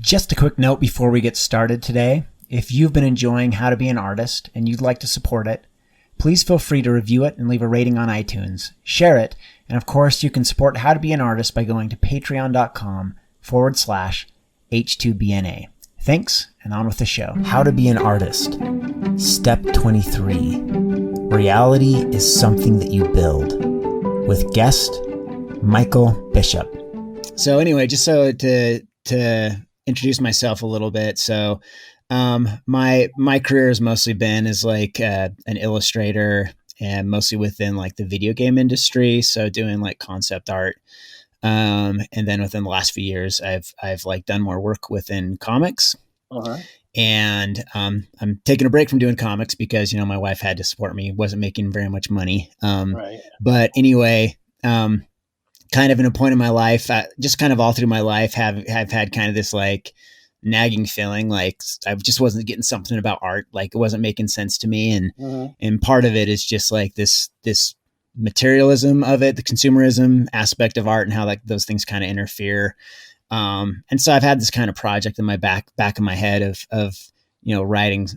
Just a quick note before we get started today. If you've been enjoying How to Be an Artist and you'd like to support it, please feel free to review it and leave a rating on iTunes. Share it. And of course, you can support How to Be an Artist by going to patreon.com/H2BNA. Thanks, and on with the show. How to Be an Artist. Step 23. Reality is something that you build. With guest, Michael Bishop. So anyway, just so to introduce myself a little bit. So my career has mostly been as like an illustrator and mostly within like the video game industry. So doing like concept art. And then within the last few years, I've like done more work within comics. Uh-huh. And I'm taking a break from doing comics because, my wife had to support me, wasn't making very much money. Right. But anyway, kind of in a point in my life, just kind of all through my life, have had kind of this like nagging feeling like I just wasn't getting something about art. Like it wasn't making sense to me. And part of it is just like this materialism of it, the consumerism aspect of art and how like those things kind of interfere. And so I've had this kind of project in my back of my head of writing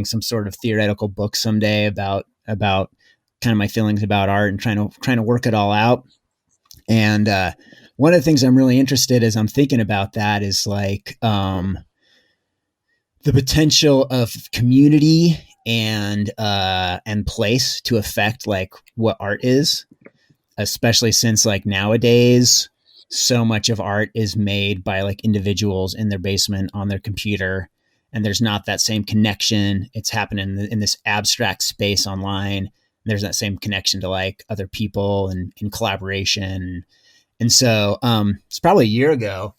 some sort of theoretical book someday about kind of my feelings about art and trying to work it all out. And one of the things I'm really interested as I'm thinking about that is like the potential of community and place to affect like what art is, especially since like nowadays so much of art is made by like individuals in their basement on their computer, and there's not that same connection. It's happening in this abstract space online. There's that same connection to like other people and in collaboration. And so it's probably a year ago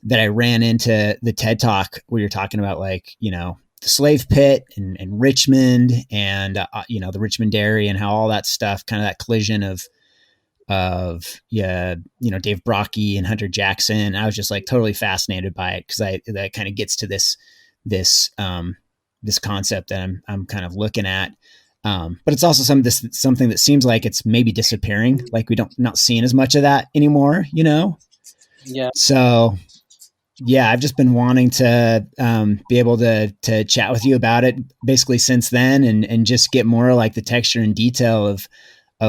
that I ran into the TED Talk where you're talking about like, the slave pit and Richmond and, the Richmond dairy and how all that stuff, kind of that collision of Dave Brocky and Hunter Jackson. I was just like totally fascinated by it because that kind of gets to this concept that I'm kind of looking at. But it's also something that seems like it's maybe disappearing. Like we not seeing as much of that anymore, Yeah. So yeah, I've just been wanting to be able to chat with you about it basically since then and just get more like the texture and detail of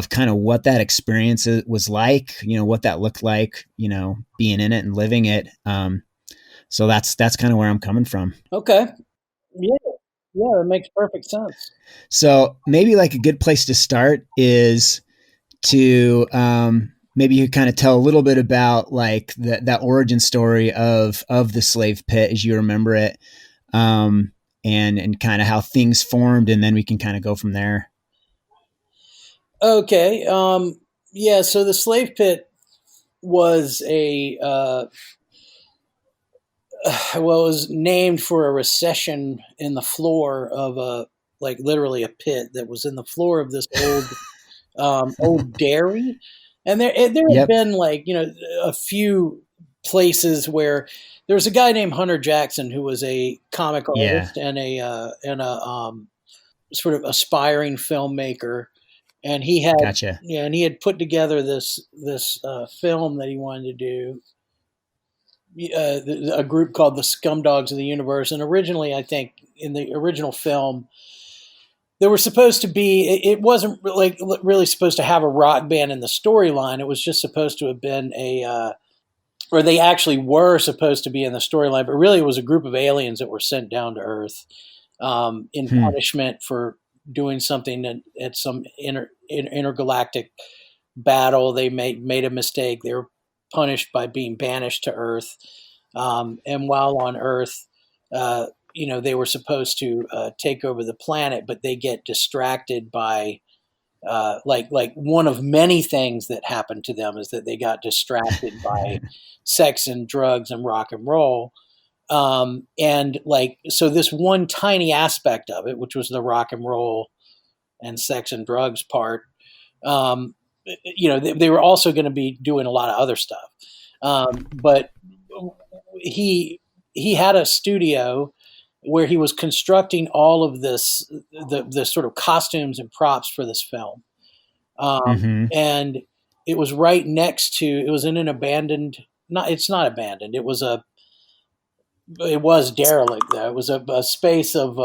kind of what that experience was like, what that looked like, being in it and living it. So that's kind of where I'm coming from. Okay. Yeah. Yeah, it makes perfect sense. So maybe like a good place to start is to maybe you kind of tell a little bit about like that origin story of the slave pit as you remember it, and kind of how things formed, and then we can kind of go from there. Okay. Yeah. So the slave pit was it was named for a recession in the floor of literally a pit that was in the floor of this old dairy. And there had been like, a few places where there was a guy named Hunter Jackson who was a comic artist and a sort of aspiring filmmaker. And he had, Gotcha. and he had put together this film that he wanted to do. A group called the Scumdogs of the Universe. And originally, I think in the original film, there were supposed to be, it wasn't like really supposed to have a rock band in the storyline. It was just supposed to have been or they actually were supposed to be in the storyline, but really it was a group of aliens that were sent down to Earth in punishment for doing something at some intergalactic battle. They made a mistake. They were punished by being banished to Earth. And while on Earth, they were supposed to take over the planet, but they get distracted by like one of many things that happened to them is that they got distracted by sex and drugs and rock and roll. And like, so this one tiny aspect of it, which was the rock and roll and sex and drugs part, they were also going to be doing a lot of other stuff. But he had a studio where he was constructing all of this, the sort of costumes and props for this film. And it was right next to, it was in an abandoned, it's not abandoned. It was It was derelict, though. It was a space of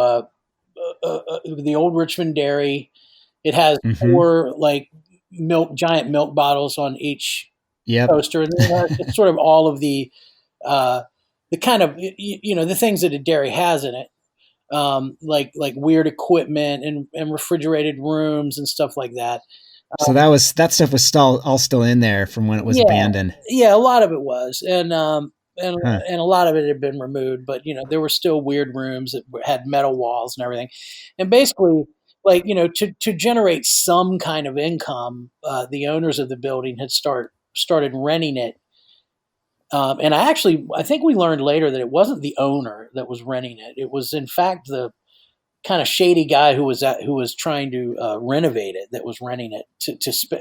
the old Richmond dairy. It has Mm-hmm. 4 like giant milk bottles on each Yep. coaster, and then it has just sort of all of uh, the kind of the things that a dairy has in it, like weird equipment and refrigerated rooms and stuff like that. So that stuff was still in there from when it was Yeah, abandoned. yeah, a lot of it was, and Huh. and a lot of it had been removed, but there were still weird rooms that had metal walls and everything, and basically, like to generate some kind of income, the owners of the building had started renting it. And I think we learned later that it wasn't the owner that was renting it. It was in fact the kind of shady guy who was trying to renovate it that was renting it to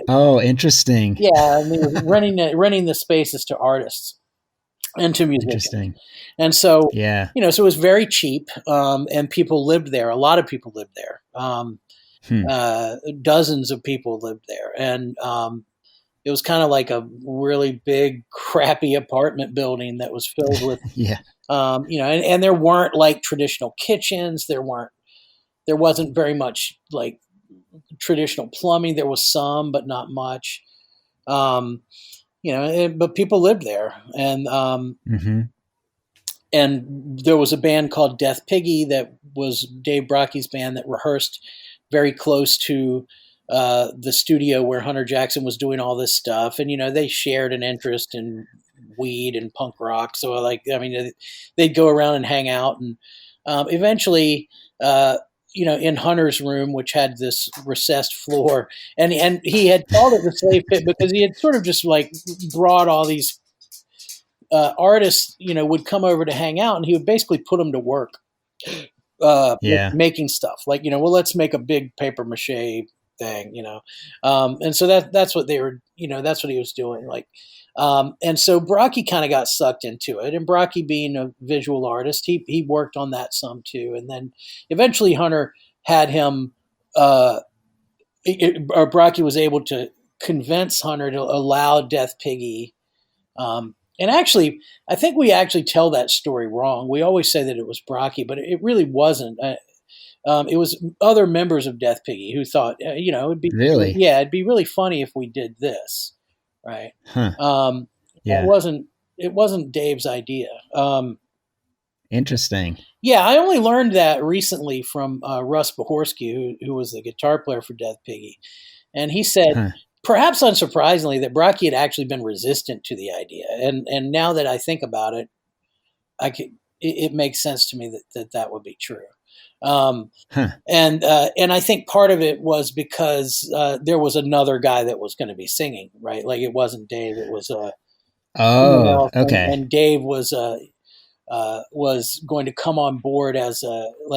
Oh, interesting. yeah, I mean, renting the spaces to artists and to musicians. Interesting. And so, Yeah. so it was very cheap, and people lived there. A lot of people lived there. Hmm. Dozens of people lived there, and it was kind of like a really big, crappy apartment building that was filled with, Yeah. and there weren't like traditional kitchens. There wasn't very much like traditional plumbing. There was some, but not much. Um, but people lived there, Mm-hmm. and there was a band called Death Piggy that was Dave Brockie's band that rehearsed very close to the studio where Hunter Jackson was doing all this stuff, and they shared an interest in weed and punk rock. So they'd go around and hang out, and eventually. In Hunter's room, which had this recessed floor, and he had called it the slave pit because he had sort of just like brought all these artists, would come over to hang out, and he would basically put them to work, Yeah. making stuff. Like, well, let's make a big paper mache thing, and so that's what they were, that's what he was doing. Like, and so Brockie kind of got sucked into it, and Brockie being a visual artist, he worked on that some too, and then eventually Hunter had him, or Brockie was able to convince Hunter to allow Death Piggy. And actually, I think we actually tell that story wrong. We always say that it was Brockie, but it really wasn't. It was other members of Death Piggy who thought, Really? it'd be really funny if we did this, right? Huh. It Yeah. wasn't Dave's idea. Interesting. Yeah, I only learned that recently from Russ Bohorsky, who was the guitar player for Death Piggy, and he said, Huh. perhaps unsurprisingly, that Brockie had actually been resistant to the idea, and now that I think about it, it makes sense to me that would be true. Um, Huh. and I think part of it was because there was another guy that was going to be singing, right? Like it wasn't Dave; it was someone Oh, else, okay. and Dave was going to come on board as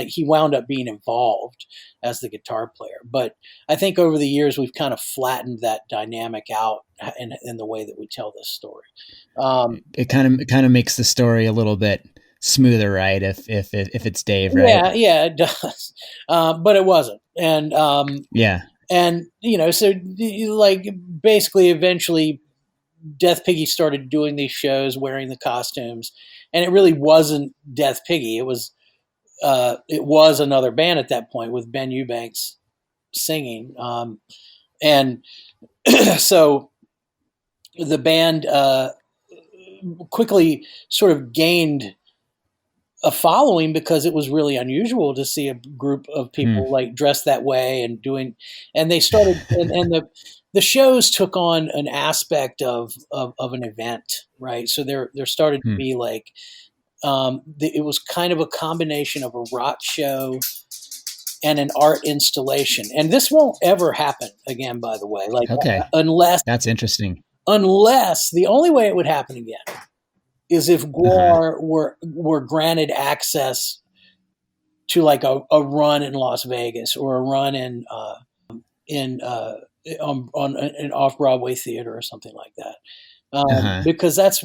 he wound up being involved as the guitar player. But I think over the years we've kind of flattened that dynamic out in the way that we tell this story. It kind of makes the story a little bit smoother, right? If it's Dave, right? Yeah, it does, but it wasn't, Yeah. and so like basically eventually Death Piggy started doing these shows wearing the costumes, and it really wasn't Death Piggy. It was another band at that point with Ben Eubanks singing, and so the band quickly sort of gained a following because it was really unusual to see a group of Hmm. people like dressed that way and they started, and the shows took on an aspect of an event, right? So there started to Hmm. be like, it was kind of a combination of a rock show and an art installation. And this won't ever happen again, by the way, like Okay. unless That's interesting. the only way it would happen again is if Uh-huh. GWAR were granted access to like a run in Las Vegas or a run in on an off Broadway theater or something like that, Uh-huh. because that's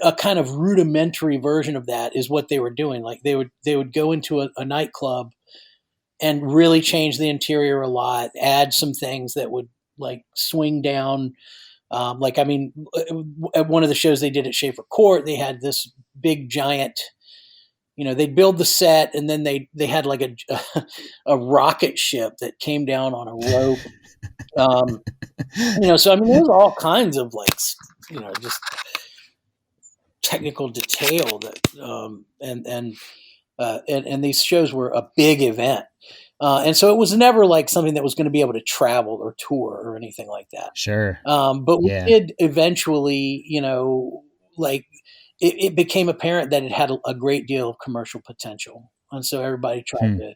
a kind of rudimentary version of that is what they were doing. Like they would go into a nightclub and really change the interior a lot, add some things that would like swing down Like, I mean, at one of the shows they did at Schaefer Court, they had this big giant, they build the set, and then they had like a rocket ship that came down on a rope. So I mean, there's all kinds of like, just technical detail that, and these shows were a big event. And so it was never like something that was going to be able to travel or tour or anything like that. Sure. But we did eventually, like it became apparent that it had a great deal of commercial potential. And so everybody tried to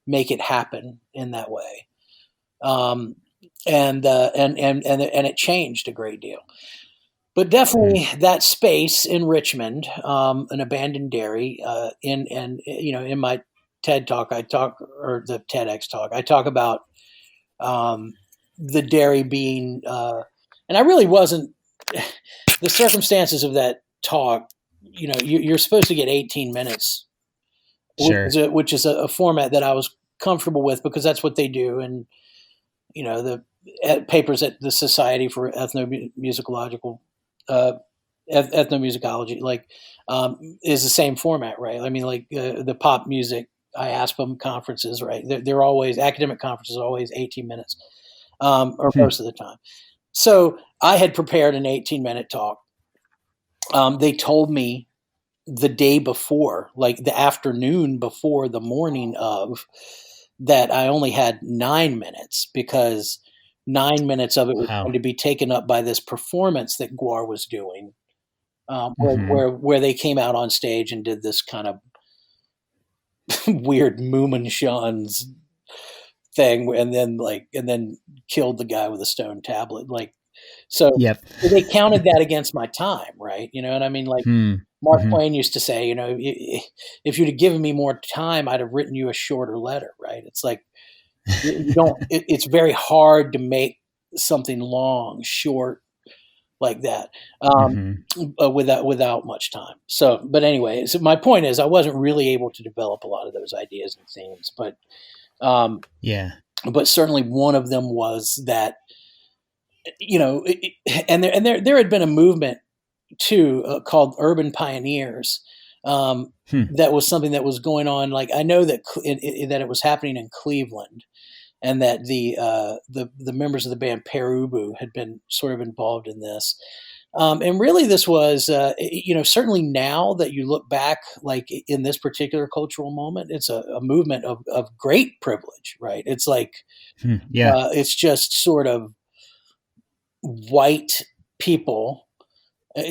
make it happen in that way. And it changed a great deal. But definitely that space in Richmond, an abandoned dairy, in my TED talk, or the TEDx talk, I talk about the dairy being, and I really wasn't, the circumstances of that talk, you're supposed to get 18 minutes, sure. which is a format that I was comfortable with because that's what they do. And, the papers at the Society for Ethnomusicology, like, is the same format, right? I mean, like the pop music IASPM conferences, right? They're always, academic conferences, always 18 minutes, or most of the time. So I had prepared an 18-minute talk. They told me the day before, like the afternoon before the morning of, that I only had 9 minutes because 9 minutes of it was going to be taken up by this performance that GWAR was doing, where they came out on stage and did this kind of weird Moominshans thing, and then killed the guy with a stone tablet. Like, so they counted that against my time, right? You know what I mean? Like Mark Twain used to say, if you'd have given me more time, I'd have written you a shorter letter, right? It's like, you don't, it's very hard to make something long, short like that, without much time. So, but anyway, so my point is I wasn't really able to develop a lot of those ideas and themes, but certainly one of them was that, and there had been a movement too, called Urban Pioneers. That was something that was going on. Like, I know that that it was happening in Cleveland, and that the members of the band Pere Ubu had been sort of involved in this. And really this was, certainly now that you look back, like in this particular cultural moment, it's a movement of great privilege, right? It's like, it's just sort of white people,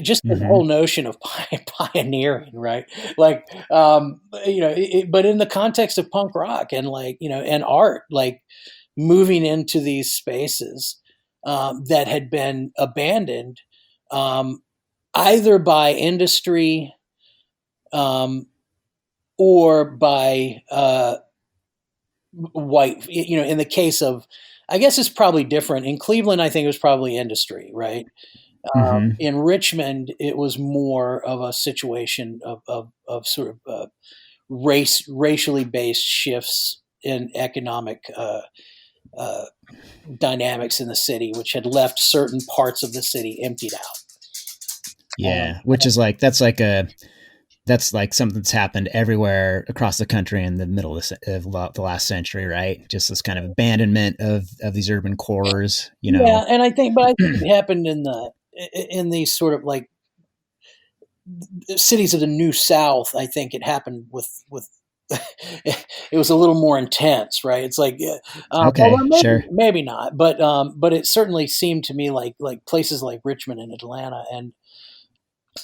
just the whole notion of pioneering, right? Like, but in the context of punk rock and like, and art, like moving into these spaces that had been abandoned, either by industry or by white, in the case of, I guess it's probably different. In Cleveland, I think it was probably industry, right? In Richmond, it was more of a situation of sort of racially based shifts in economic dynamics in the city, which had left certain parts of the city emptied out. Which is like, that's like something that's happened everywhere across the country in the middle of the last century, right? Just this kind of abandonment of these urban cores, Yeah, and I think it happened in these sort of like cities of the New South. I think it happened with it was a little more intense, right? It's like, maybe not, but it certainly seemed to me like places like Richmond and Atlanta, and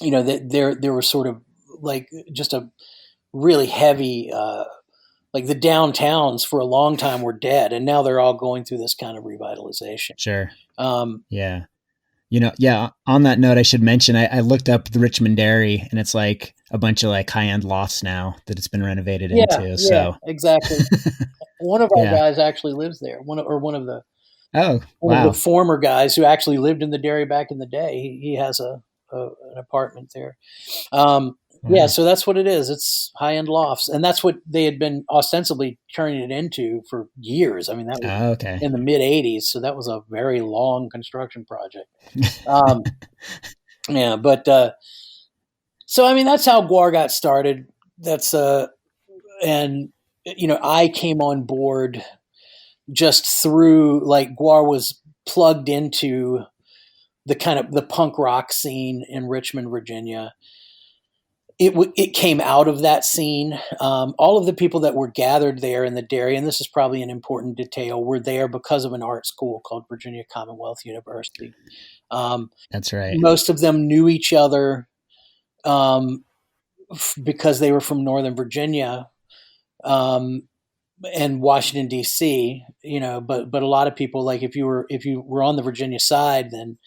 that there were sort of like just a really heavy, like the downtowns for a long time were dead, and now they're all going through this kind of revitalization. Sure. On that note, I should mention, I looked up the Richmond Dairy, and it's like a bunch of like high-end lofts now that it's been renovated into. So exactly. One of our guys actually lives there. One of the former guys who actually lived in the dairy back in the day. He has an apartment there. Yeah, Wow. so that's what it is. It's high end lofts, and that's what they had been ostensibly turning it into for years. I mean, that was Oh, okay. in the mid '80s, so that was a very long construction project. Um, yeah, but so I mean, that's how GWAR got started. That's and I came on board just through like GWAR was plugged into the kind of the punk rock scene in Richmond, Virginia. It came out of that scene. All of the people that were gathered there in the dairy, and this is probably an important detail, were there because of an art school called Virginia Commonwealth University. Um, That's right. Most of them knew each other um, because they were from Northern Virginia um, and Washington D.C. But a lot of people, like if you were on the Virginia side, then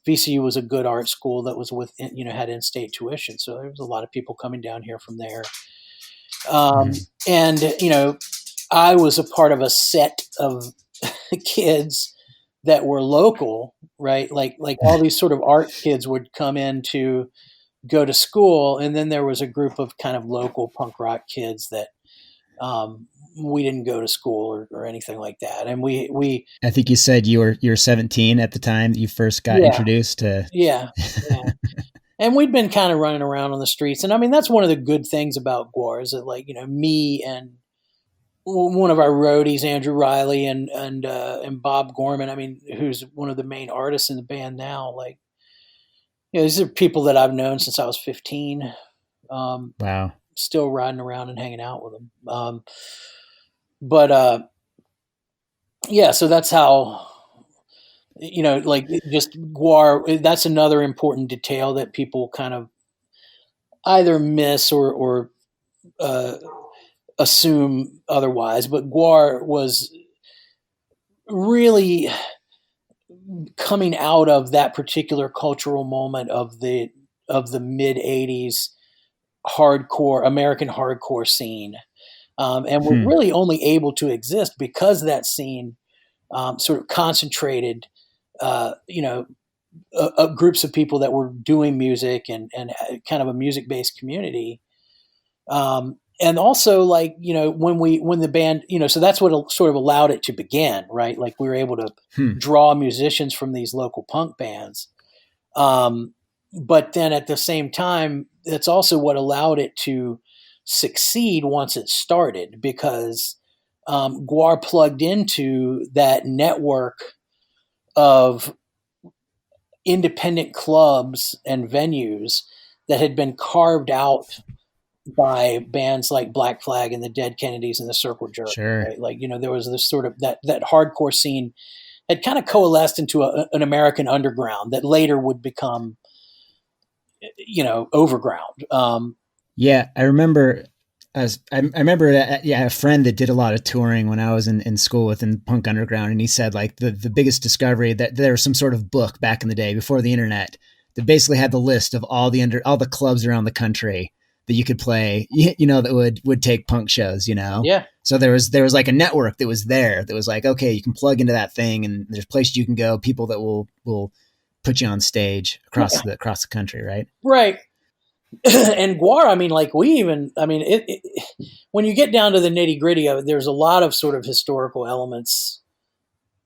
VCU was a good art school that was had in-state tuition, so there was a lot of people coming down here from there. Mhm. And I was a part of a set of kids that were local, right? Like all these sort of art kids would come in to go to school, and then there was a group of kind of local punk rock kids that we didn't go to school or anything like that. And we I think you said you were 17 at the time that you first got yeah, introduced to. yeah, yeah. And we'd been kind of running around on the streets. And I mean, that's one of the good things about GWAR is that, like, me and one of our roadies, Andrew Riley, and Bob Gorman, I mean, who's one of the main artists in the band now. Like, these are people that I've known since I was 15. Um, Wow. Still riding around and hanging out with them. But yeah, so that's how, like just GWAR. That's another important detail that people kind of either miss or uh, assume otherwise. But GWAR was really coming out of that particular cultural moment of the mid '80s hardcore American hardcore scene, and was Hmm. really only able to exist because that scene sort of concentrated, groups of people that were doing music and kind of a music based community. And also, like, when the band, so that's what sort of allowed it to begin, right? Like, we were able to Hmm. draw musicians from these local punk bands. Um, but then at the same time, that's also what allowed it to succeed once it started, because GWAR plugged into that network of independent clubs and venues that had been carved out by bands like Black Flag and the Dead Kennedys and the Circle Jerk, Sure. right? Like, there was this sort of that hardcore scene had kind of coalesced into an American underground that later would become, overground. Yeah, I remember. I remember, yeah, a friend that did a lot of touring when I was in school within punk underground, and he said like the biggest discovery that there was some sort of book back in the day before the internet that basically had the list of all the clubs around the country that you could play, that would take punk shows, Yeah, So there was like a network that was there that was like, okay, you can plug into that thing, and there's places you can go, people that will put you on stage across the country, right? right. And GWAR, I mean, like, I mean, when you get down to the nitty gritty of it, there's a lot of sort of historical elements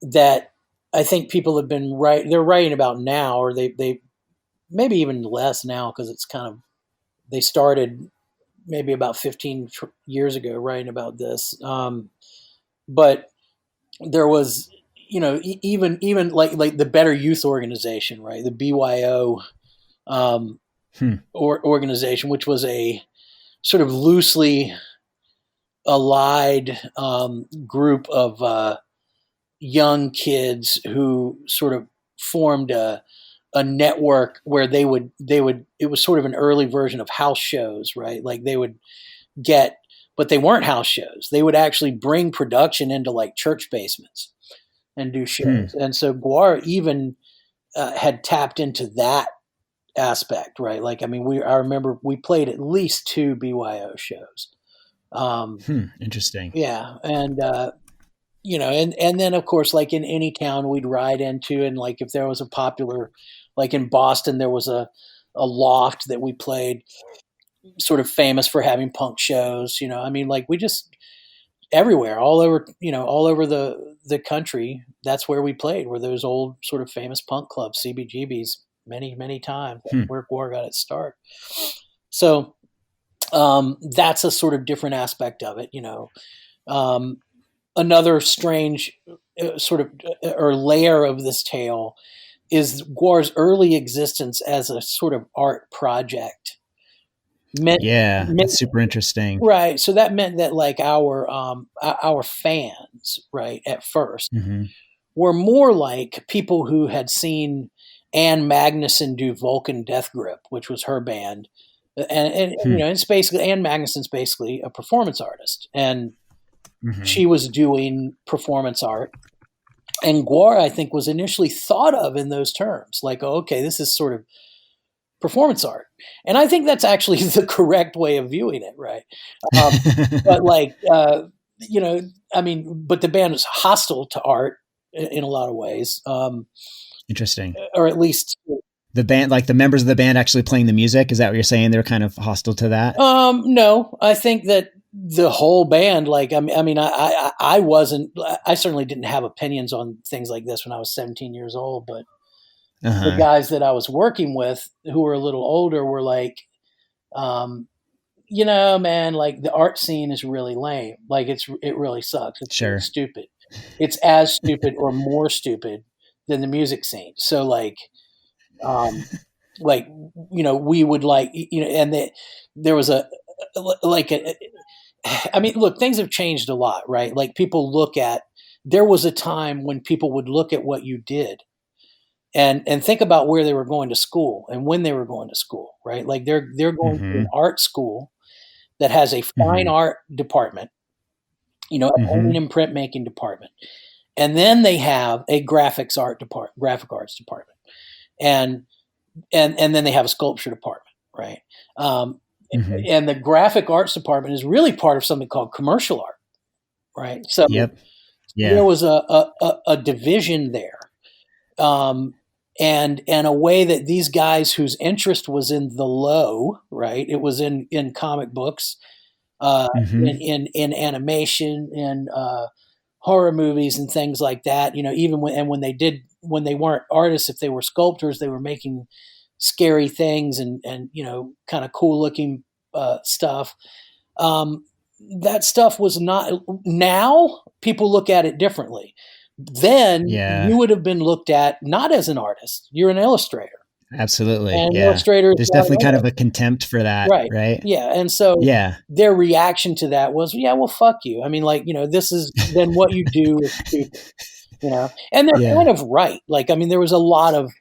that I think people have been they're writing about now, or they maybe even less now, because it's kind of, they started maybe about 15 years ago writing about this. But there was, even like the Better Youth Organization, right? The BYO um, Hmm. organization, which was a sort of loosely allied group of young kids who sort of formed a network where they would it was sort of an early version of house shows, right? Like, they would get, but they weren't house shows. They would actually bring production into like church basements and do Hmm. shows. And so GWAR even had tapped into that aspect, right? Like, I mean, I remember we played at least two BYO shows. Um, Interesting. yeah, and and then of course, like in any town we'd ride into, and like if there was a popular, like in Boston, there was a loft that we played sort of famous for having punk shows. I mean, like we just everywhere, all over, all over the country. That's where we played. Were those old sort of famous punk clubs, CBGBs, many times. Where GWAR got its start. So that's a sort of different aspect of it. Another strange sort of or layer of this tale is GWAR's early existence as a sort of art project. That's super interesting. Right. So that meant that like our fans, right, at first were more like people who had seen Ann Magnuson do Vulcan Death Grip, which was her band. And it's basically, Ann Magnuson's basically a performance artist, and she was doing performance art. And GWAR, I think, was initially thought of in those terms, like, oh, okay, this is sort of performance art. And I think that's actually the correct way of viewing it, right? But like, I mean, but the band was hostile to art in a lot of ways. Interesting. Or at least the band, like the members of the band actually playing the music. Is that what you're saying? They're kind of hostile to that? No, I think that the whole band, like, I mean, I certainly didn't have opinions on things like this when I was 17 years old, but the guys that I was working with who were a little older were like, man, like the art scene is really lame. Like it really sucks. It's really stupid. It's as stupid or more stupid than the music scene. So like, we would like, and there was I mean, look, things have changed a lot, right? Like there was a time when people would look at what you did and think about where they were going to school and when they were going to school, right? Like they're going to an art school that has a fine art department, a painting and printmaking department. And then they have a graphic arts department. And then they have a sculpture department, right? And the graphic arts department is really part of something called commercial art, right? So there was a division there, and a way that these guys whose interest was in the low, right? It was in comic books, in animation, in horror movies and things like that. Even when they weren't artists, if they were sculptors, they were making scary things and kind of cool looking stuff. That stuff was not. Now people look at it differently. Then you would have been looked at not as an artist. You're an illustrator. Absolutely. And illustrators, there's definitely kind of a contempt for that, right? Yeah. And so their reaction to that was, well, fuck you. I mean, like, this is then what you do is stupid, and they're kind of right. Like, I mean, there was a lot of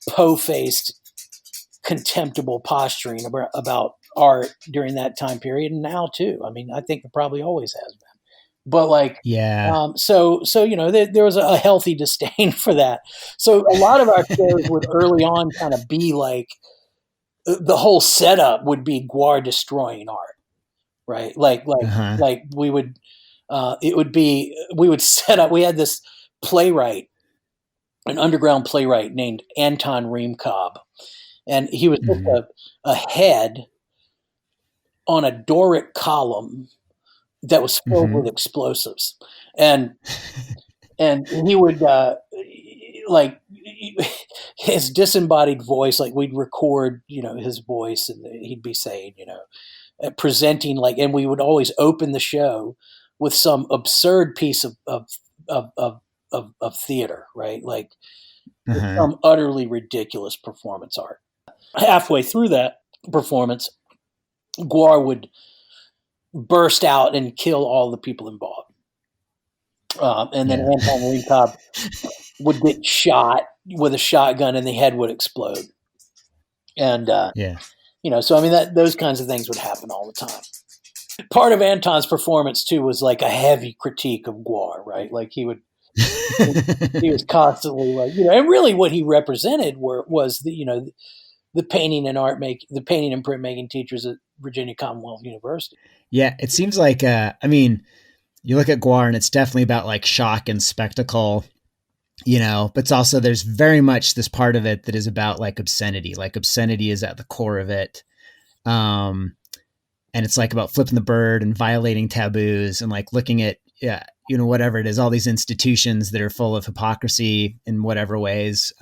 po-faced, contemptible posturing about art during that time period, and now too. I mean, I think it probably always has been. But like, so there was a healthy disdain for that. So a lot of our shows would early on kind of be like, the whole setup would be GWAR destroying art, right? Like we would, we would set up. We had this playwright, an underground playwright named Anton Reamcobb, and he was just a head on a Doric column that was filled with explosives, and he would like his disembodied voice. Like we'd record, his voice, and he'd be saying, presenting like, and we would always open the show with some absurd piece of theater, right? Like some utterly ridiculous performance art. Halfway through that performance, GWAR would burst out and kill all the people involved. And then Anton Reamcobb would get shot with a shotgun and the head would explode. And, so, I mean, those kinds of things would happen all the time. Part of Anton's performance too was like a heavy critique of GWAR, right? Like he was constantly like, and really what he represented was the painting and printmaking teachers at Virginia Commonwealth University. Yeah, it seems like, I mean, you look at GWAR and it's definitely about like shock and spectacle, but it's also, there's very much this part of it that is about like obscenity. Like obscenity is at the core of it. And it's like about flipping the bird and violating taboos and like looking at, yeah, you know, whatever it is, all these institutions that are full of hypocrisy in whatever ways.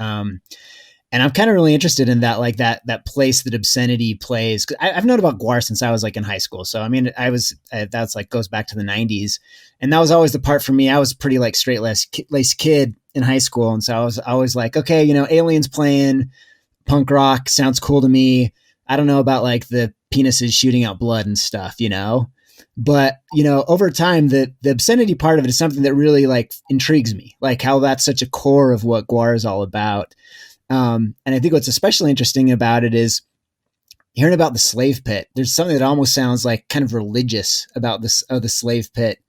And I'm kind of really interested in that, like that place that obscenity plays. I've known about GWAR since I was like in high school. So, I mean, that's like goes back to the 90s. And that was always the part for me. I was pretty like straight-laced kid in high school. And so I was always like, okay, you know, aliens playing punk rock sounds cool to me. I don't know about like the penises shooting out blood and stuff, you know? But, you know, over time, the obscenity part of it is something that really like intrigues me, like how that's such a core of what GWAR is all about. And I think what's especially interesting about it is hearing about the slave pit. There's something that almost sounds like kind of religious about this, of the slave pit.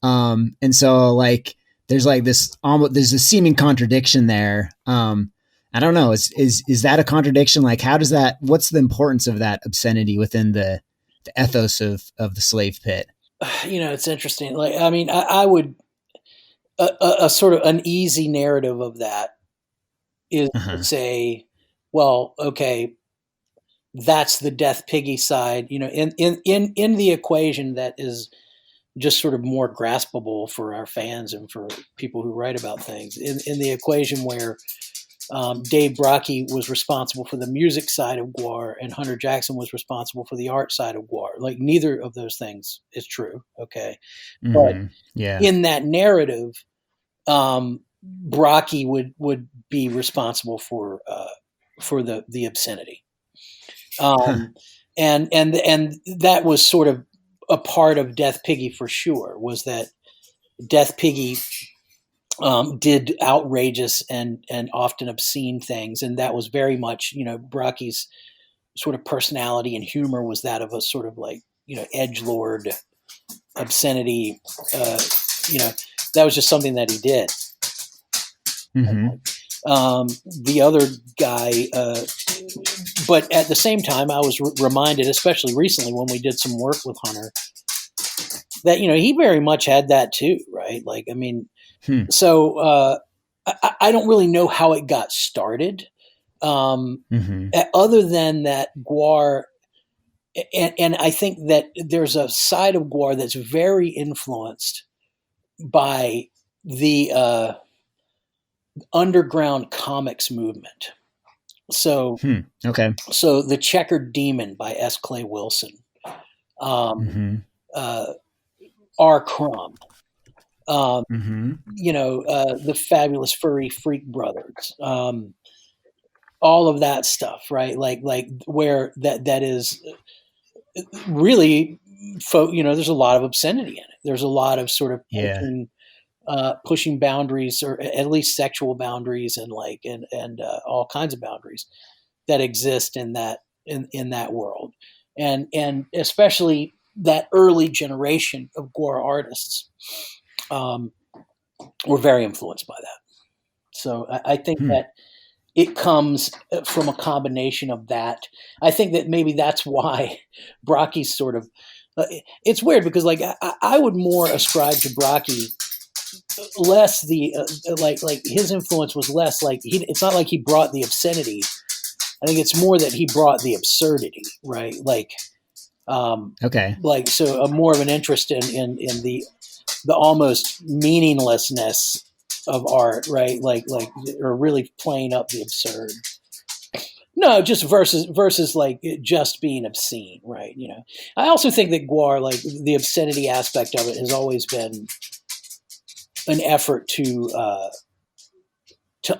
And so like, there's like this almost, there's a seeming contradiction there. I don't know. Is that a contradiction? Like, how does that, what's the importance of that obscenity within the ethos of the slave pit? You know, it's interesting. Like, I mean, I would, a sort of an easy narrative of that is to say, well, okay, that's the death piggy side, you know, in the equation that is just sort of more graspable for our fans and for people who write about things. In the equation where Dave Brockie was responsible for the music side of GWAR and Hunter Jackson was responsible for the art side of GWAR. Like, neither of those things is true. Okay. But yeah, in that narrative, Brockie would be responsible for the obscenity. And that was sort of a part of Death Piggy for sure, was that Death Piggy did outrageous and often obscene things. And that was very much, you know, Brockie's sort of personality and humor was that of a sort of like, you know, edgelord obscenity. You know, that was just something that he did. The other guy, but at the same time, I was reminded, especially recently when we did some work with Hunter, that, you know, he very much had that too, right? Like, I mean, so I don't really know how it got started, other than that GWAR, and I think that there's a side of GWAR that's very influenced by the underground comics movement. So, so The Checkered Demon by S. Clay Wilson, R. Crumb, you know, the Fabulous Furry Freak Brothers, all of that stuff, right? Like where that is really, you know, there's a lot of obscenity in it. There's a lot of sort of pushing boundaries, or at least sexual boundaries, and like and all kinds of boundaries that exist in that world, and especially that early generation of GWAR artists were very influenced by that. So I think that it comes from a combination of that. I think that maybe that's why Brockie's sort of it's weird, because like I would more ascribe to Brockie less the like his influence was less like it's not like he brought the obscenity. I think it's more that he brought the absurdity, right? Like like, so a more of an interest in the almost meaninglessness of art, right? Like or really playing up the absurd. No, just versus like just being obscene, right? You know, I also think that GWAR, like the obscenity aspect of it, has always been an effort to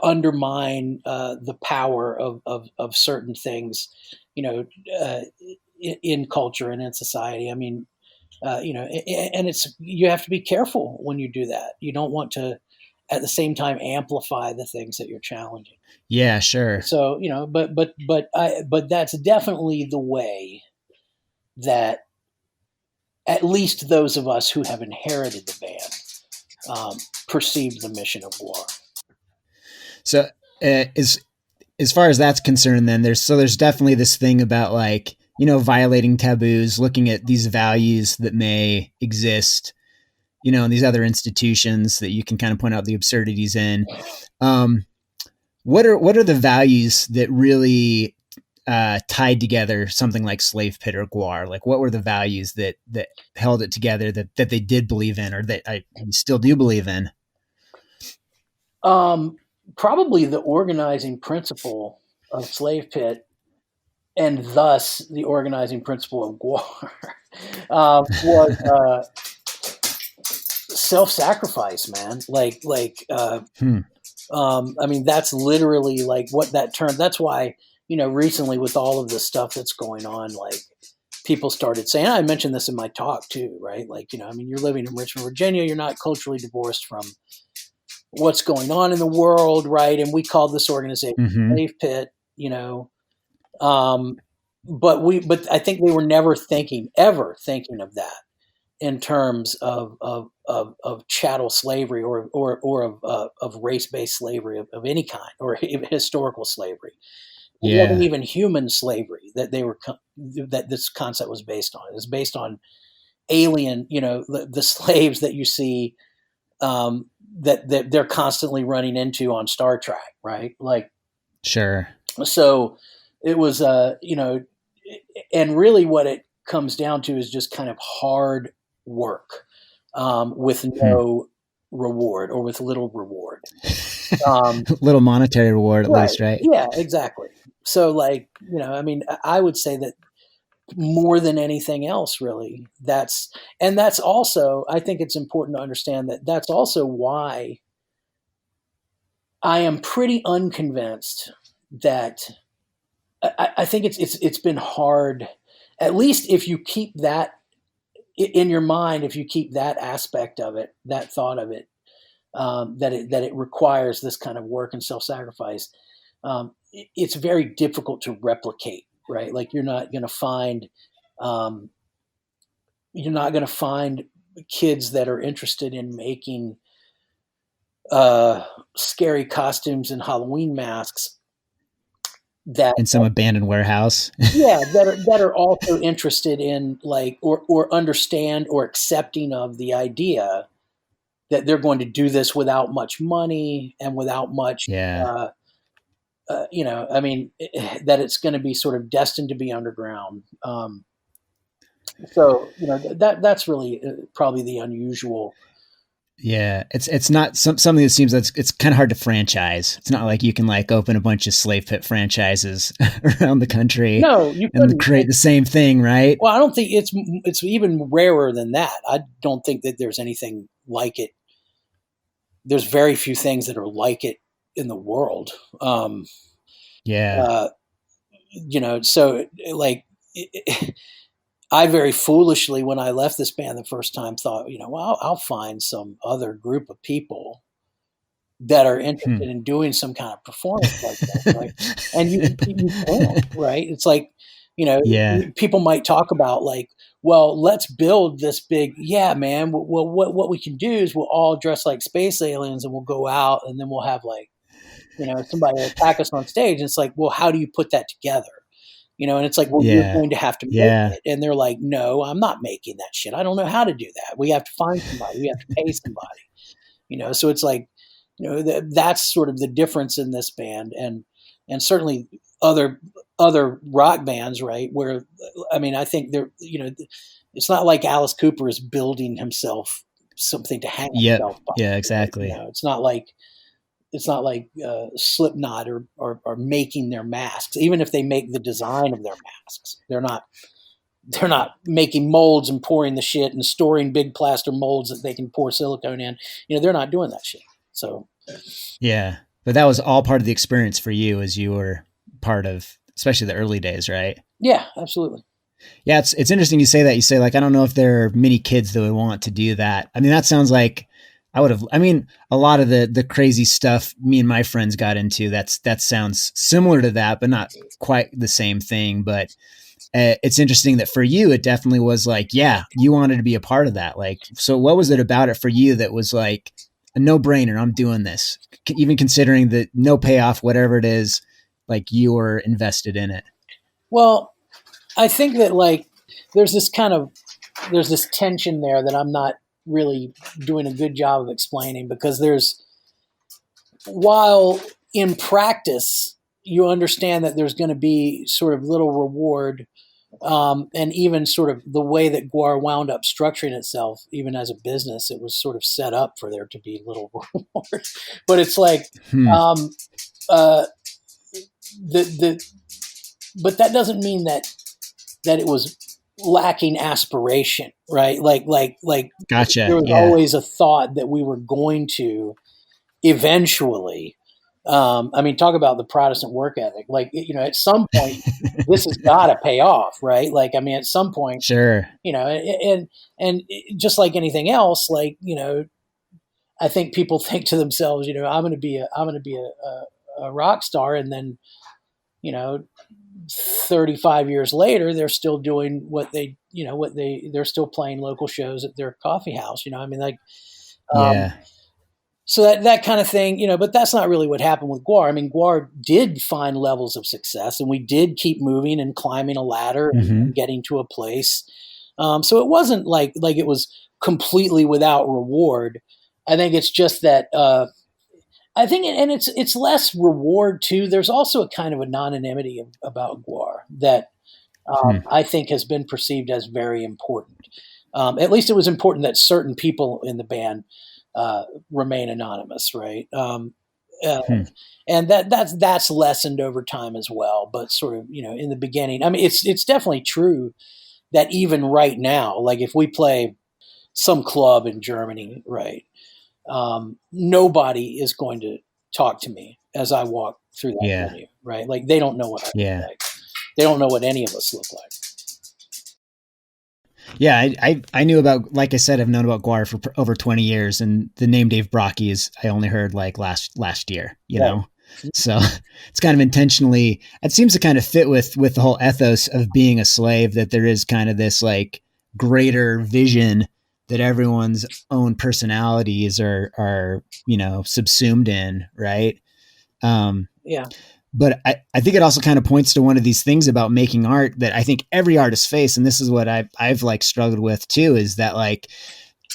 undermine the power of certain things, you know, in culture and in society. I mean, you know, and you have to be careful when you do that. You don't want to, at the same time, amplify the things that you're challenging. Yeah, sure. So, you know, but that's definitely the way that at least those of us who have inherited the band perceive the mission of GWAR. So, as far as that's concerned, then there's definitely this thing about like, you know, violating taboos, looking at these values that may exist, you know, in these other institutions that you can kind of point out the absurdities in. What are the values that really tied together something like Slave Pit or GWAR? Like, what were the values that held it together, that they did believe in, or that I still do believe in? Probably the organizing principle of Slave Pit, and thus the organizing principle of GWAR, was self-sacrifice, man. I mean, that's literally like what that term. That's why, recently with all of the stuff that's going on, like people started saying, I mentioned this in my talk too, right? Like, I mean, you're living in Richmond, Virginia. You're not culturally divorced from what's going on in the world, right? And we called this organization Slave Pit, but I think they were never ever thinking of that in terms of chattel slavery or of race-based slavery of any kind, or historical slavery. It wasn't even human slavery that that this concept was based on. It was based on alien, the slaves that you see, that they're constantly running into on Star Trek, right? Like, sure. So it was, and really what it comes down to is just kind of hard work, with no reward, or with little reward. Little monetary reward, at least, right? Yeah, exactly. So, like, I mean, I would say that more than anything else, really, that's also, I think it's important to understand that that's also why I am pretty unconvinced that I think it's been hard, at least if you keep that in your mind, if you keep that aspect of it, that thought of it, that it requires this kind of work and self-sacrifice. It's very difficult to replicate, right? Like, you're not going to find kids that are interested in making scary costumes and Halloween masks in some abandoned warehouse. that are also interested in, like, or understand or accepting of the idea that they're going to do this without much money and without much, I mean, that it's going to be sort of destined to be underground. So, that's really probably the unusual. Yeah, it's not something that seems that it's kind of hard to franchise. It's not like you can like open a bunch of Slave Pit franchises around the country. No, you and create the same thing, right? Well, I don't think it's even rarer than that. I don't think that there's anything like it. There's very few things that are like it in the world. So, like, I very foolishly, when I left this band the first time, thought, well, I'll find some other group of people that are interested in doing some kind of performance like that, right? And you can't, right? It's like, people might talk about, like, well, let's build this big, man. Well, what we can do is we'll all dress like space aliens and we'll go out, and then we'll have, like, somebody attack us on stage. And it's like, well, how do you put that together? And it's like, well, you're going to have to make it. And they're like, no, I'm not making that shit. I don't know how to do that. We have to find somebody. We have to pay somebody. So it's like, that's sort of the difference in this band, and certainly other rock bands, right? Where, I mean, I think they're, it's not like Alice Cooper is building himself something to hang himself by. Yeah, exactly. It's not like Slipknot are making their masks. Even if they make the design of their masks, they're not making molds and pouring the shit and storing big plaster molds that they can pour silicone in. They're not doing that shit. So, yeah, but that was all part of the experience for you, as you were part of, especially the early days, right? Yeah, absolutely. Yeah, it's interesting you say that. You say, like, I don't know if there are many kids that would want to do that. I mean, that sounds like a lot of the crazy stuff me and my friends got into, that sounds similar to that, but not quite the same thing. But it's interesting that for you, it definitely was like, yeah, you wanted to be a part of that. Like, so what was it about it for you that was like a no-brainer? I'm doing this, even considering the no payoff, whatever it is, like, you were invested in it. Well, I think that, like, there's this tension there that I'm not really doing a good job of explaining, because while in practice you understand that there's going to be sort of little reward. And even sort of the way that GWAR wound up structuring itself, even as a business, it was sort of set up for there to be little reward. But it's like, um, uh, but that doesn't mean that it was lacking aspiration, right? Like Gotcha. there was Yeah. always a thought that we were going to eventually. I mean, talk about the Protestant work ethic. Like, at some point, this has got to pay off, right? Like, I mean, at some point, Sure. And just like anything else, like, I think people think to themselves, I'm going to be a rock star, and then, 35 years later, they're still doing they're still playing local shows at their coffee house. I mean, like, Yeah. so that kind of thing, but that's not really what happened with GWAR. I mean, GWAR did find levels of success, and we did keep moving and climbing a ladder and getting to a place. So it wasn't like it was completely without reward. I think it's just that I think, and it's less reward too. There's also a kind of anonymity about GWAR that I think has been perceived as very important. At least it was important that certain people in the band remain anonymous, right? And that's lessened over time as well. But sort of, in the beginning, I mean, it's definitely true that even right now, like if we play some club in Germany, right, nobody is going to talk to me as I walk through that Yeah. venue, right? Like they don't know what I Yeah. look like. They don't know what any of us look like. Yeah, I knew about, like I said, I've known about GWAR for over 20 years, and the name Dave Brockie is, I only heard like last year, you Right. know? So it's kind of intentionally, it seems to kind of fit with the whole ethos of being a slave, that there is kind of this like greater vision that everyone's own personalities are, subsumed in. Right. Yeah. But I think it also kind of points to one of these things about making art that I think every artist face. And this is what I've like struggled with too, is that like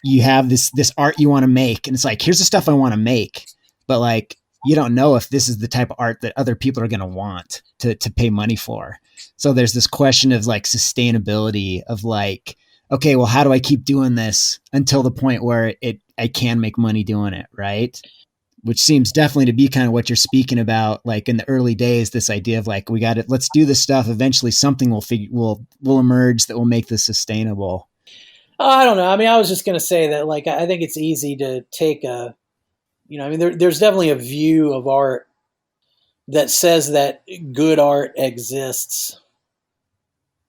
you have this art you want to make, and it's like, here's the stuff I want to make, but like, you don't know if this is the type of art that other people are going to want to pay money for. So there's this question of like sustainability of like, okay, well, how do I keep doing this until the point where I can make money doing it? Right. Which seems definitely to be kind of what you're speaking about. Like in the early days, this idea of like, we got it, let's do this stuff. Eventually something will emerge that will make this sustainable. I don't know. I mean, I was just going to say that, like, I think it's easy to take I mean, there's definitely a view of art that says that good art exists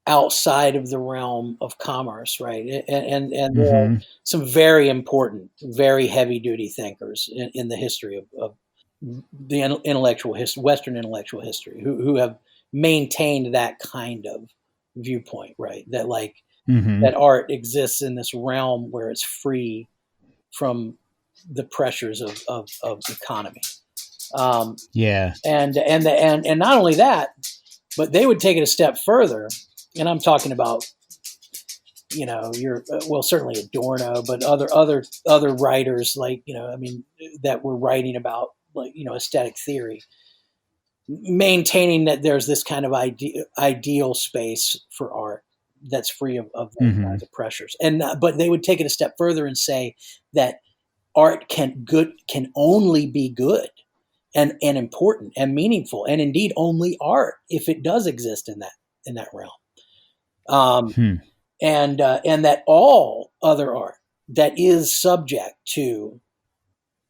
outside of the realm of commerce, right? And there are some very important, very heavy duty thinkers in the history of the intellectual history, Western intellectual history, who have maintained that kind of viewpoint, right? That like that art exists in this realm where it's free from the pressures of economy. Yeah. And not only that, but they would take it a step further. And I'm talking about, certainly Adorno, but other writers like, I mean, that were writing about like, aesthetic theory, maintaining that there's this kind of ideal space for art that's free of those kinds of pressures. And, but they would take it a step further and say that art can only be good and important and meaningful, and indeed only art if it does exist in that realm. And that all other art that is subject to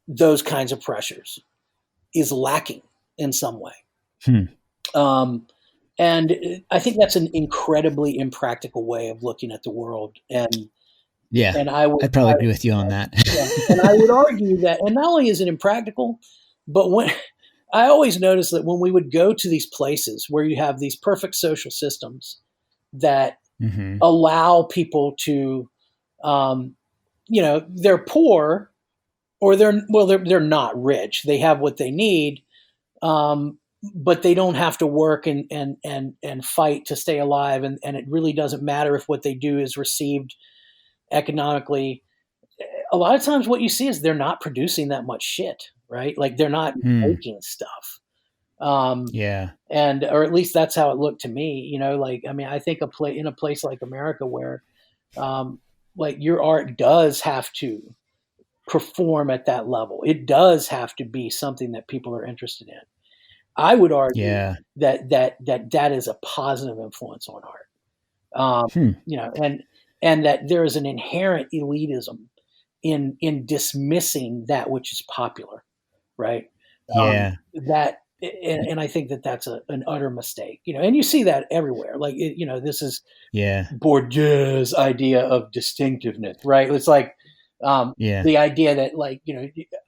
those kinds of pressures is lacking in some way. And I think that's an incredibly impractical way of looking at the world. And I'd probably agree with you on that. And I would argue that, and not only is it impractical, but when I always notice that when we would go to these places where you have these perfect social systems that allow people to, they're poor or they're not rich. They have what they need, but they don't have to work and fight to stay alive. And it really doesn't matter if what they do is received economically. A lot of times what you see is they're not producing that much shit, right? Like they're not making stuff. Yeah. And or at least that's how it looked to me. Like I mean, I think in a place like America where like your art does have to perform at that level. It does have to be something that people are interested in. I would argue Yeah. that is a positive influence on art. Hmm. And that there is an inherent elitism in dismissing that which is popular, right? Yeah. That and I think that's an utter mistake, and you see that everywhere. Like this is Yeah. Bourdieu's idea of distinctiveness, right? It's like Yeah. the idea that like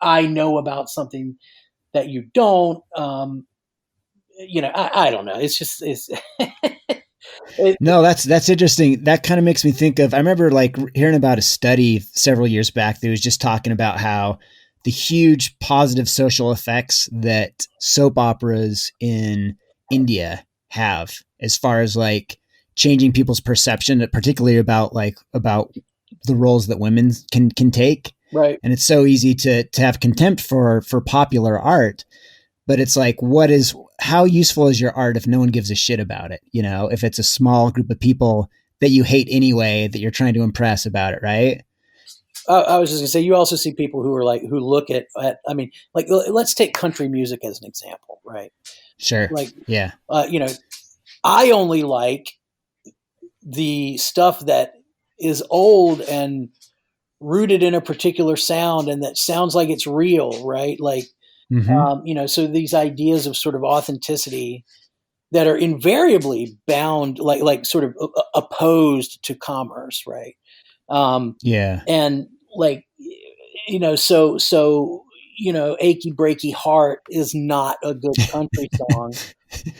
I know about something that you don't. I don't know. It's just it's. No, that's interesting. That kind of makes me think of, I remember like hearing about a study several years back that was just talking about how the huge positive social effects that soap operas in India have as far as like changing people's perception, particularly about the roles that women can take. Right. And it's so easy to have contempt for popular art, but it's like, how useful is your art if no one gives a shit about it? If it's a small group of people that you hate anyway, that you're trying to impress about it. Right. I was just gonna say, you also see people who are like, who look at, I mean, like, let's take country music as an example, right? Sure. Like, yeah. I only like the stuff that is old and rooted in a particular sound and that sounds like it's real, right? Like, Mm-hmm. So these ideas of sort of authenticity that are invariably bound, like sort of opposed to commerce, right? Yeah. And like, so achy breaky heart is not a good country song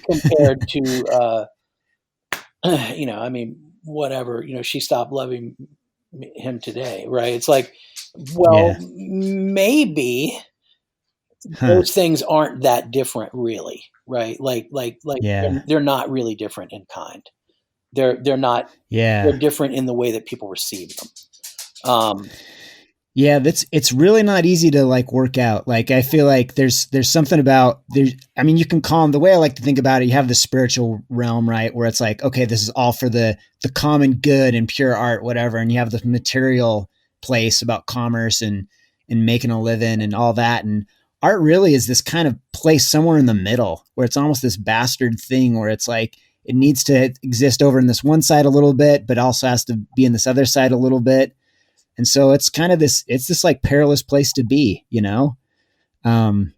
compared to I mean, whatever, she stopped loving him today, right? It's like, well, Yeah. maybe Huh. those things aren't that different, really, right? Like Yeah. they're not really different in kind. They're not. Yeah. They're different in the way that people receive them. Um, Yeah, it's really not easy to like work out. Like I feel like there's something about there. I mean, you can call them, the way I like to think about it, you have the spiritual realm, right? Where it's like, okay, this is all for the common good and pure art, whatever. And you have the material place about commerce and making a living and all that. And art really is this kind of place somewhere in the middle where it's almost this bastard thing where it's like it needs to exist over in this one side a little bit, but also has to be in this other side a little bit. And so it's kind of this like perilous place to be, Um,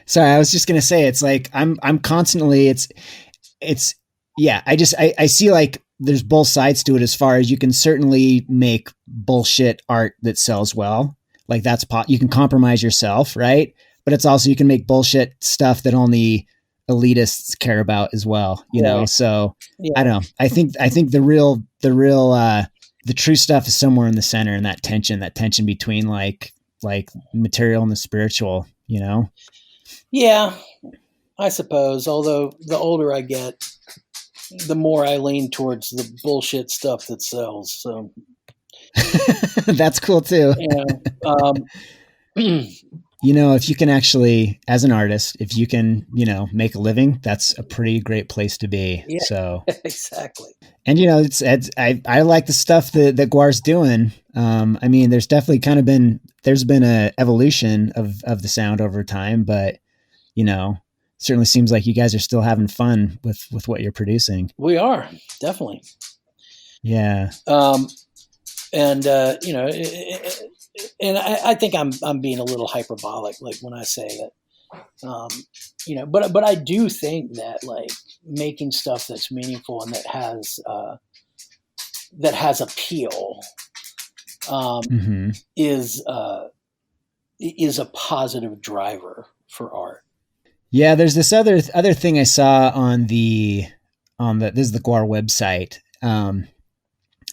sorry, I was just going to say, it's like, I'm constantly, it's, yeah, I see like there's both sides to it, as far as you can certainly make bullshit art that sells well. Like you can compromise yourself, right? But it's also, you can make bullshit stuff that only elitists care about as well, right. So Yeah. I don't know. I think the true stuff is somewhere in the center, and that tension between like material and the spiritual, Yeah, I suppose. Although the older I get, the more I lean towards the bullshit stuff that sells. So that's cool too. If you can actually, as an artist, if you can, make a living, that's a pretty great place to be. Yeah, so exactly. And I like the stuff that GWAR's doing. I mean, there's definitely there's been a evolution of the sound over time, but certainly seems like you guys are still having fun with what you're producing. We are, definitely. Yeah. And and I think I'm being a little hyperbolic, like when I say that, but I do think that like making stuff that's meaningful and that has appeal is a positive driver for art. Yeah, there's this other thing I saw on this is the GWAR website.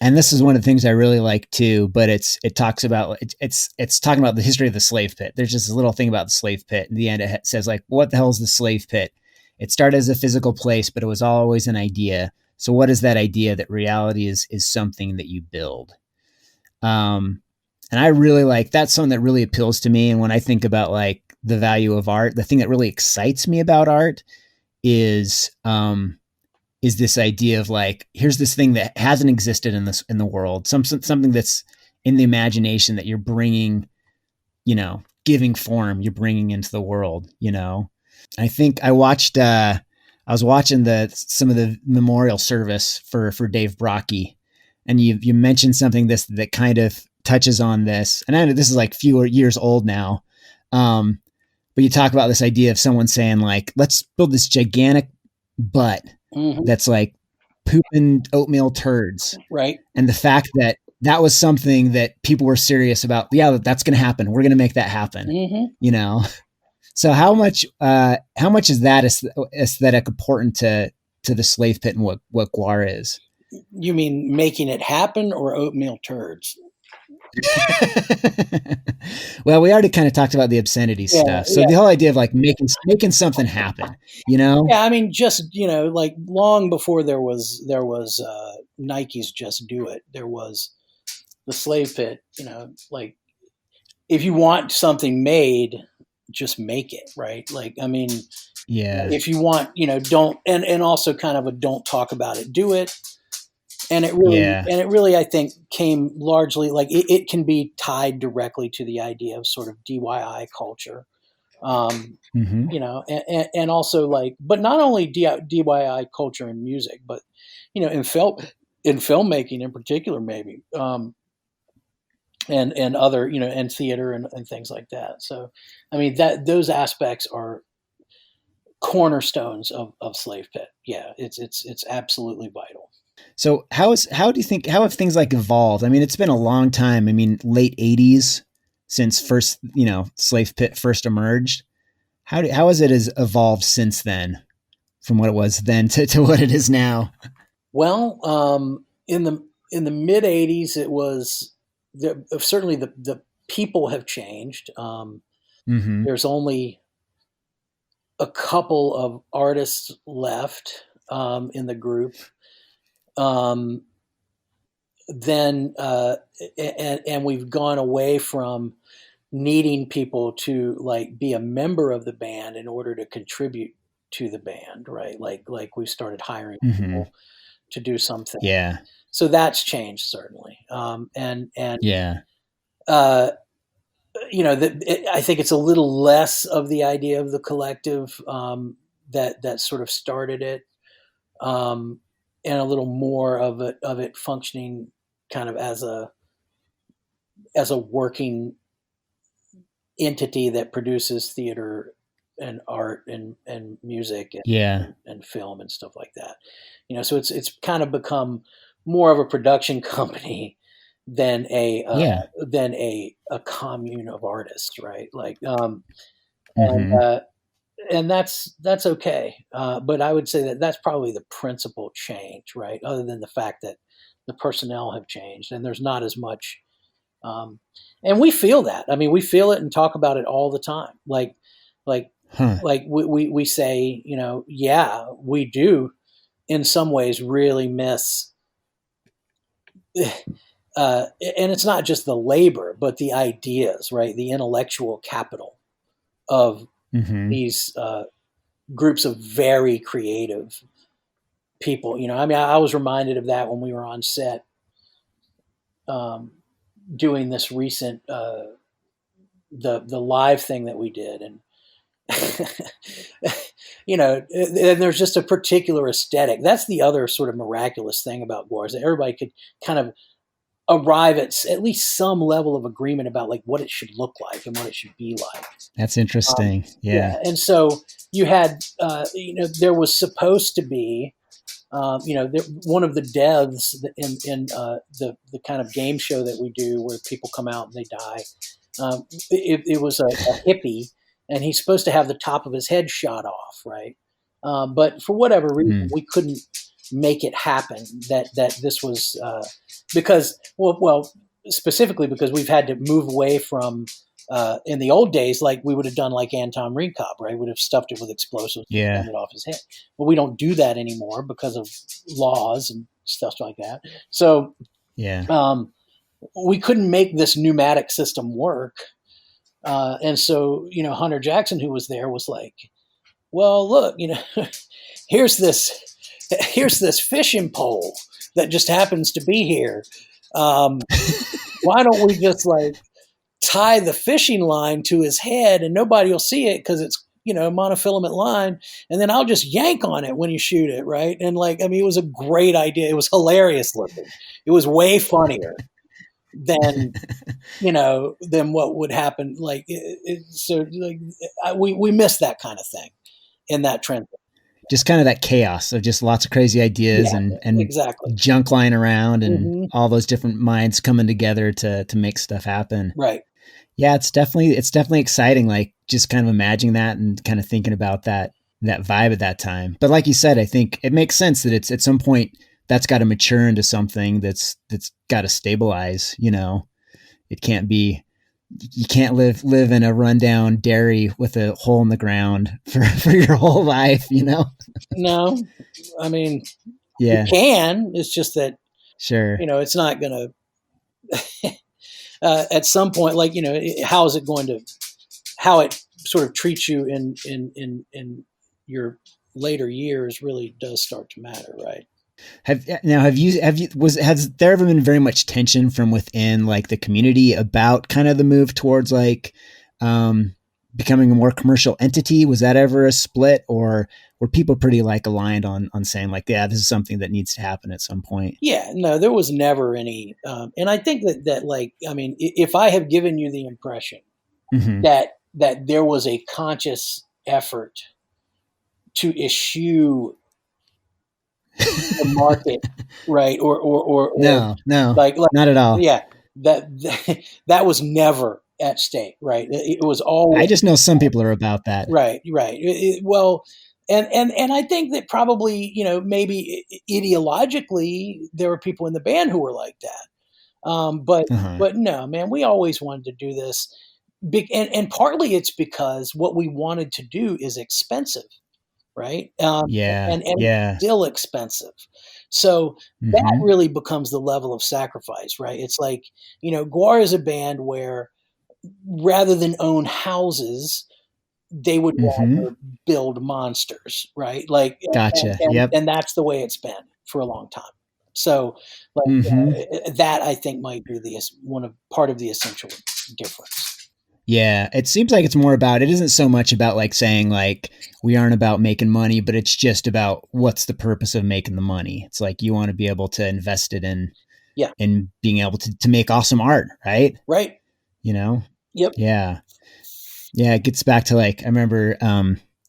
And this is one of the things I really like too, but it talks about, it's talking about the history of the slave pit. There's just a little thing about the slave pit. In the end, it says like, what the hell is the slave pit? It started as a physical place, but it was always an idea. So what is that idea? That reality is something that you build. And I really like, that's something that really appeals to me. And when I think about like the value of art, the thing that really excites me about art is this idea of like, here's this thing that hasn't existed in the world, something that's in the imagination that you're bringing, giving form, you're bringing into the world. I think I was watching some of the memorial service for Dave Brockie, and you mentioned something that kind of touches on this, and I know this is like few years old now, but you talk about this idea of someone saying like, let's build this gigantic butt that's like pooping oatmeal turds, right? And the fact that was something that people were serious about. Yeah, that's going to happen. We're going to make that happen. So how much is that aesthetic important to the slave pit and what GWAR is? You mean making it happen or oatmeal turds? Well, we already kind of talked about the obscenity stuff. So the whole idea of like making something happen, Yeah, I mean, just, like long before there was Nike's Just Do It, there was the slave pit, like if you want something made, just make it, right? Like, I mean, if you want, don't, and also kind of a don't talk about it, do it. And it really, I think, came largely like it can be tied directly to the idea of sort of DIY culture, and also like, but not only DIY culture in music, but in filmmaking in particular, maybe, and other and theater and things like that. So, I mean those aspects are cornerstones of Slave Pit. Yeah, it's absolutely vital. So how have things like evolved? I mean, it's been a long time. I mean, late 80s since first, Slave Pit first emerged. How has it evolved since then, from what it was then to what it is now? Well, in the mid 80s, it was certainly the people have changed. There's only a couple of artists left in the group. Then and we've gone away from needing people to like be a member of the band in order to contribute to the band, right? Like we started hiring people to do something. Yeah. So that's changed certainly. And yeah. I think it's a little less of the idea of the collective that sort of started it. And a little more of it functioning kind of as a working entity that produces theater and art and music and film and stuff like that. So it's kind of become more of a production company than a commune of artists, right? Like, and that's okay. But I would say that's probably the principal change, right? Other than the fact that the personnel have changed and there's not as much. And we feel that. I mean, we feel it and talk about it all the time. Like we say, we do in some ways really miss, and it's not just the labor, but the ideas, right? The intellectual capital of these groups of very creative people. I mean, I was reminded of that when we were on set doing this recent the live thing that we did, and and there's just a particular aesthetic. That's the other sort of miraculous thing about GWAR, is that everybody could kind of arrive at least some level of agreement about like what it should look like and what it should be like. That's interesting. Yeah. And so you had, there was supposed to be, one of the devs in the kind of game show that we do where people come out and they die. It was a hippie, and he's supposed to have the top of his head shot off, right? But for whatever reason, we couldn't make it happen. That this was because specifically because we've had to move away from. In the old days, like we would have done like Anton Rehkop, right? We would have stuffed it with explosives and burned it off his head. But we don't do that anymore because of laws and stuff like that. So we couldn't make this pneumatic system work. And so, Hunter Jackson, who was there, was like, well, look, here's this fishing pole that just happens to be here. Why don't we just like tie the fishing line to his head and nobody will see it because it's, monofilament line, and then I'll just yank on it when you shoot it, right? And like, I mean, it was a great idea. It was hilarious looking. It was way funnier than than what would happen. Like, we missed that kind of thing in that trend. Just kind of that chaos of just lots of crazy ideas and exactly junk lying around and all those different minds coming together to make stuff happen. Right. Yeah, it's definitely exciting. Like just kind of imagining that and kind of thinking about that vibe at that time. But like you said, I think it makes sense that it's at some point that's got to mature into something that's got to stabilize. It can't be. You can't live in a rundown dairy with a hole in the ground for your whole life. No, I mean, yeah, you can. It's just that sure. It's not going to. At some point, like how is it going to? How it sort of treats you in your later years really does start to matter, right? Has there ever been very much tension from within like the community about kind of the move towards like becoming a more commercial entity? Was that ever a split, or were people pretty like aligned on saying like, yeah, this is something that needs to happen at some point? Yeah, no, there was never any. And I think that like, I mean, if I have given you the impression that there was a conscious effort to eschew the market, right? Or no, like not at all. Yeah, that was never at stake, right? It was always. I just know some people are about that, right. Well, and I think that probably maybe ideologically there were people in the band who were like that, but no, man, we always wanted to do this, and partly it's because what we wanted to do is expensive. Right. And still expensive. So that really becomes the level of sacrifice, right? It's like, GWAR is a band where rather than own houses, they would rather build monsters, right? Like, gotcha. And that's the way it's been for a long time. So like that I think might be part of the essential difference. Yeah, it seems like it's more about, it isn't so much about like saying like we aren't about making money, but it's just about what's the purpose of making the money. It's like you want to be able to invest it in being able to make awesome art, right? Right. Yep. Yeah. Yeah, it gets back to like, I remember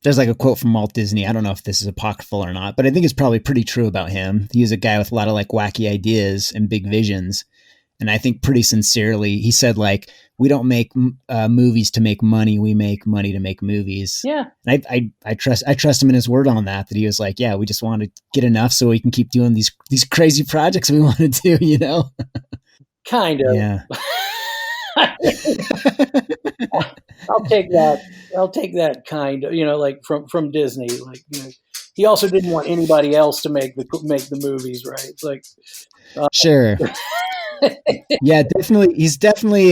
there's like a quote from Walt Disney. I don't know if this is apocryphal or not, but I think it's probably pretty true about him. He was a guy with a lot of like wacky ideas and big visions. And I think pretty sincerely, he said like, we don't make movies to make money. We make money to make movies. Yeah. And I trust him in his word on that he was like, yeah, we just want to get enough so we can keep doing these crazy projects we want to do, Kind of. Yeah. I'll take that kind of, like from Disney, like, he also didn't want anybody else to make the movies. Right. It's like, sure. Yeah, definitely. He's definitely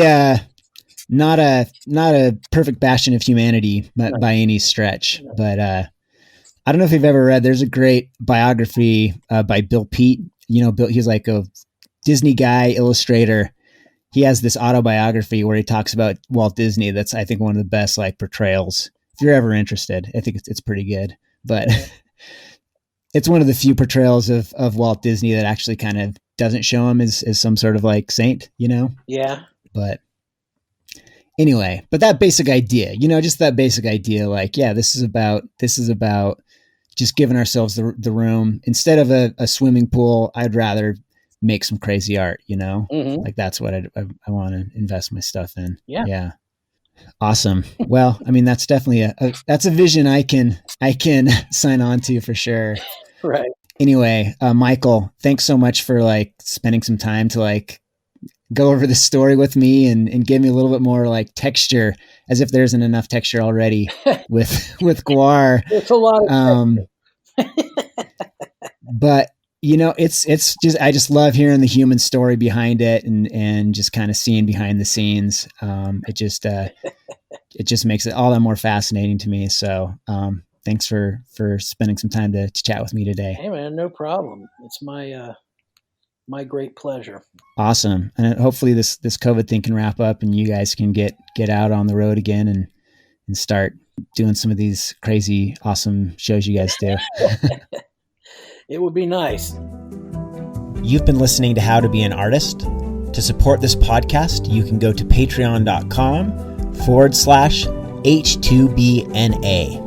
not a perfect bastion of humanity by any stretch. But I don't know if you've ever read. There's a great biography by Bill Peet. Bill. He's like a Disney guy, illustrator. He has this autobiography where he talks about Walt Disney. That's, I think, one of the best like portrayals. If you're ever interested, I think it's pretty good. But it's one of the few portrayals of Walt Disney that actually kind of doesn't show him as some sort of like saint, Yeah. But anyway, that basic idea, just that basic idea, like, yeah, this is about just giving ourselves the room instead of a swimming pool. I'd rather make some crazy art, like that's what I want to invest my stuff in. Yeah. Awesome. Well, I mean, that's definitely that's a vision I can sign on to for sure. Right. Anyway, Michael, thanks so much for like spending some time to like go over the story with me and give me a little bit more like texture, as if there isn't enough texture already with GWAR. It's a lot of but it's just, I just love hearing the human story behind it and just kind of seeing behind the scenes. It just makes it all that more fascinating to me. So, thanks for spending some time to chat with me today. Hey man, no problem. It's my great pleasure. Awesome. And hopefully this COVID thing can wrap up and you guys can get out on the road again and start doing some of these crazy, awesome shows you guys do. It would be nice. You've been listening to How to Be an Artist. To support this podcast, you can go to patreon.com/H2BNA.